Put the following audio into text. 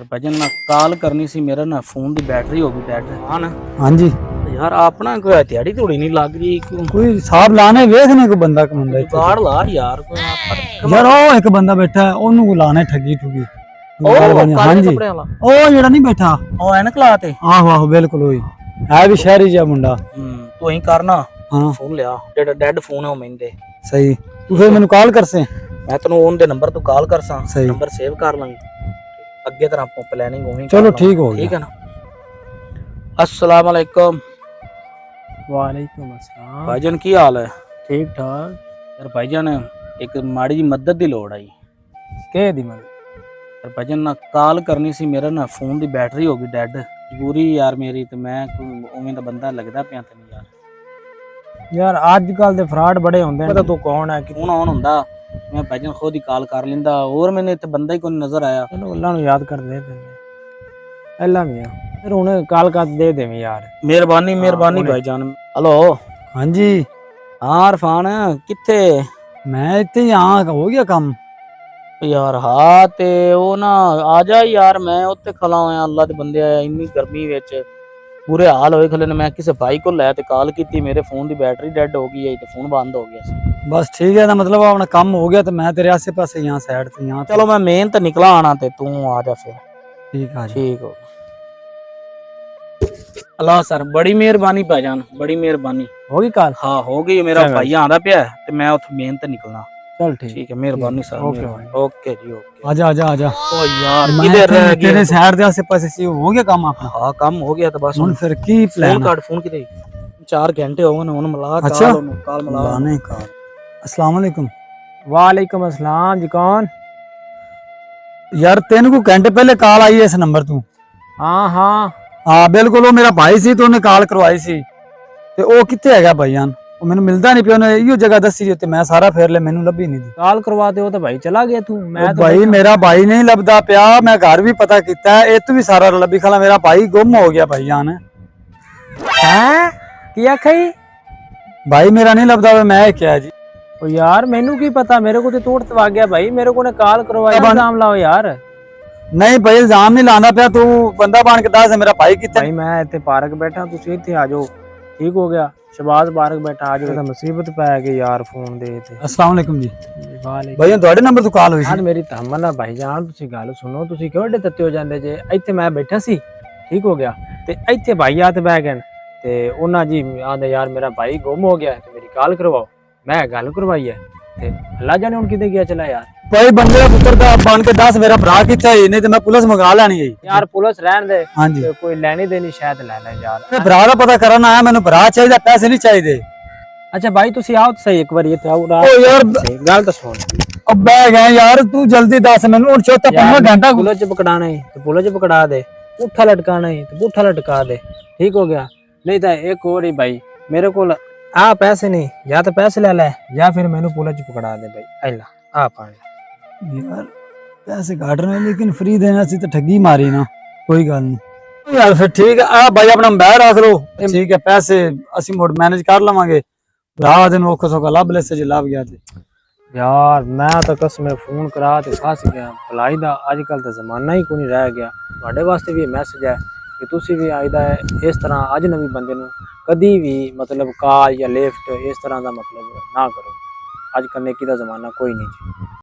भजन ना कॉल करनी सी, मेरा ना फोन की बैटरी हो गई डेड। हाँ ना हाँ जी। यार अपना कोई दिहाड़ी थोड़ी नहीं लग रही, कोई हिसाब लाने वेखने को बंदा कमांदा इत्थे। जुगाड़ ला यार कोई यार ओ एक बंदा बैठा है ओनू को लाने ठगी ठुगी। हाँ जी कपड़े वाला ओ जेड़ा नहीं बैठा ओ ऐनक लाते। आहो आहो बिल्कुल वही है भी शहरी जा मुंडा। तू ही करना हाँ फोन लिया जेड़ा डेड फोन है वो मैंने सही तू फिर मैनू कॉल कर से मैं तेन ओन दे नंबर तो कॉल कर सा सही नंबर सेव कर लांगे अगे तरह आपको प्लानिंग होगी। चलो ठीक हो गया। ठीक है ना। अस्सलाम वालेकुम। वालेकुम अस्सलाम। भाईजान की हाल है? ठीक ठाक। यार भाईजान एक माड़ी जी मदद की लोड़ आई। के दी मदद? यार भाईजान ना कॉल करनी सी, मेरा ना फोन की बैटरी हो गई डेड। मजबूरी यार मेरी तो मैं उवें दा बंदा लगदा पिया तैनूं यार। यार अजकल दे फ्रॉड बड़े होंदे ने। तू कौन है? फोन ऑन हुंदा मैं भाईजान खुद ही कॉल कर लिंदा और मैंने इत्थे बंदा ही कोई नजर आया। चलो अल्लाह नु याद कर दे अल्लाह मियां फिर हुणे कॉल कर दे देवी यार। मेहरबानी मेहरबानी भाईजान। हेलो हाँ जी हाँ इरफान किथे? मैं इत्थे ही हाँ हो गया काम यार हाँ ते ओ ना आ जा यार मैं उत्ते खला होया अल्लाह दे बंदे आया इन्नी गर्मी विच बुरे हाल होए खले ने। मैं किसी भाई को लै ते कॉल की मेरे फोन की बैटरी डेड हो गई है ते फोन बंद हो गया सी। बस ठीक है ना मतलब अपना काम हो गया तो मैं तेरे आसे पासे यहाँ साइड से यहाँ चलो मैं मेन तो निकला आना ते तू आ जा फिर। ठीक है ठीक हो अल्लाह सर बड़ी मेहरबानी भाईजान बड़ी मेहरबानी। होगी कॉल? हाँ हो गई मेरा चंगा। भाई आंदा पिया ते मैं उठ मेन ते निकलना। चल ठीक ठीक है मेहरबानी सर ओके मेहरबानी। ओके जी ओके। आजा आजा आजा ओ यार मैं किधर रह तेरे गए? साइड दे आसे पासे से हो गया काम अपना। हाँ काम हो गया तो बस हुन फिर की फोन प्लान कार्ड फोन किते 4 घंटे हो गए हुन मिला अच्छा कॉल मिला लाने का। अस्सलाम वालेकुम। वालेकुम अस्सलाम जी। कौन? यार तेन को घंटे पहले कॉल आई है इस नंबर तू? हाँ हाँ हाँ बिल्कुल वो मेरा भाई सी तो उन्हें कॉल करवाई सी ते ओ किथे हैगा भाईजान वो मैनू मिलदा नहीं पिया। उन्हें इहो जगह दसी ते मैं सारा फेर ले मैनू लभी नहीं दी। कॉल करवाते हो तो भाई चला गया तू। मैं तो भाई मेरा भाई नहीं लभदा पिया। मैं घर भी पता किया है इत भी सारा लभी खला मेरा भाई गुम हो गया भाईजान। हैं की आखई? भाई मेरा नहीं लभदा मैं क्या जी। ओ यार मैनू की पता मेरे को तो तोड़ तवा गया भाई। मेरे को ने कॉल करवाया इल्जाम लाओ यार। नहीं भाई इल्जाम नहीं लाना पिया तू बंदा बन के दस मेरा भाई किथे? भाई मैं इत्थे पार्क बैठा तुसी इत्थे आ जाओ। ठीक हो गया शहबाज पार्क बैठा आ जाओ। तो मुसीबत पै गई यार फोन दे ते। अस्सलाम वालेकुम जी। वालेकुम भाई ਤੁਹਾਡੇ ਨੰਬਰ ਤੋਂ ਕਾਲ ਹੋਈ यार ਸੀ। मेरी तहम्मल है भाईजान तुसी गल सुनो। तुसी क्यों एडे तत्ते हो जांदे जे? इत्थे मैं बैठा सी ठीक हो गया ते इत्थे भाई आ ते बह गए ते उन्हां जी आंदे यार मेरा भाई गुम हो गया है ते मेरी कॉल करवाओ। मैं गल करवाई है ते अल्लाह जाने हुन किते गया चला यार। भाई बंदे ਦਾ ਪੁੱਤਰ ਦਾ ਬਣ ਕੇ 10 ਮੇਰਾ ਭਰਾ ਕਿੱਥੇ ਹੈ ਨਹੀਂ ਤੇ ਮੈਂ ਪੁਲਿਸ ਮੰਗਾ ਲੈਣੀ ਹੈ। यार पुलिस रहन दे ਹਾਂਜੀ ते कोई लेनी देनी शायद ले ले यार। ਮੈਂ ਭਰਾ ਦਾ ਪਤਾ ਕਰਨ ਆਇਆ ਮੈਨੂੰ ਭਰਾ ਚਾਹੀਦਾ ਪੈਸੇ ਨਹੀਂ ਚਾਹੀਦੇ। अच्छा भाई तुसी आओ तो सही एक बार इत्थे आओ। ओ यार गल तो सुन अब बह गए यार तू जल्दी दस मैनू और चौथा 15 घंटा पुलिस च पकड़ाना है तो पुलिस च पकड़ा दे। पुट्ठा लटकाना है तो पुट्ठा लटका दे। ठीक हो गया नहीं तो एक और ही भाई मेरे को आ पैसे नहीं या तो पैसे ले ले या फिर मैनू पुलिस च पकड़ा दे भाई। ऐला आ पानी यार पैसे काट रहे लेकिन फ्री देना सी तो ठगी मारी ना कोई गल नहीं यार फिर ठीक है आ भाई अपना बैग रख लो ठीक है पैसे असि मोड़ मैनेज कर लवांगे भरा दिन औखा सौखा लभ ले से जे लभ गया ते यार मैं तो कसम फोन करा ते फस गया। भलाई दा अजकल तो जमाना ही कोई नहीं रह गया। तुहाडे वास्ते भी मैसेज है कि तुसी भी आईदा है इस तरह अजनबी बंदे नू कदी भी मतलब कॉल या लिफ्ट इस तरह का मतलब ना करो। अजकल नेकी दा जमाना कोई नहीं।